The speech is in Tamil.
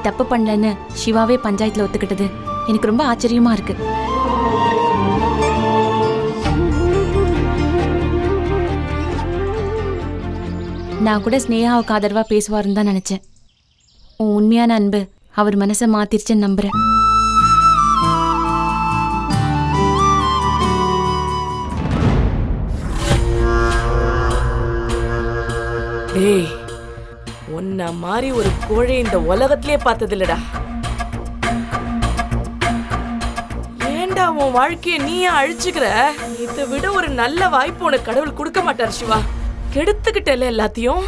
தப்பு பண்ணலன்னு சிவாவே பஞ்சாயத்துல ஒத்துக்கிட்டது எனக்கு ரொம்ப ஆச்சரியமா இருக்கு. நான் கூட ஸ்னேகாவுக்கு ஆதரவா பேசுவாருன்னு தான் நினைச்சேன். உன் உண்மையான அன்பு அவர் மனசை மாத்திருச்சுன்னு நம்புறேன். டேய், உன்ன மாதிரி ஒரு கோழை இந்த உலகத்திலே பார்த்தது இல்லடா. ஏண்டா உன் வாழ்க்கைய நீயே அழிச்சுக்கிற? இதை விட ஒரு நல்ல வாய்ப்பு உனக்கு கடவுள் கொடுக்க மாட்டார் சிவா. கெடுத்துக்கிட்டல எல்லாத்தையும்.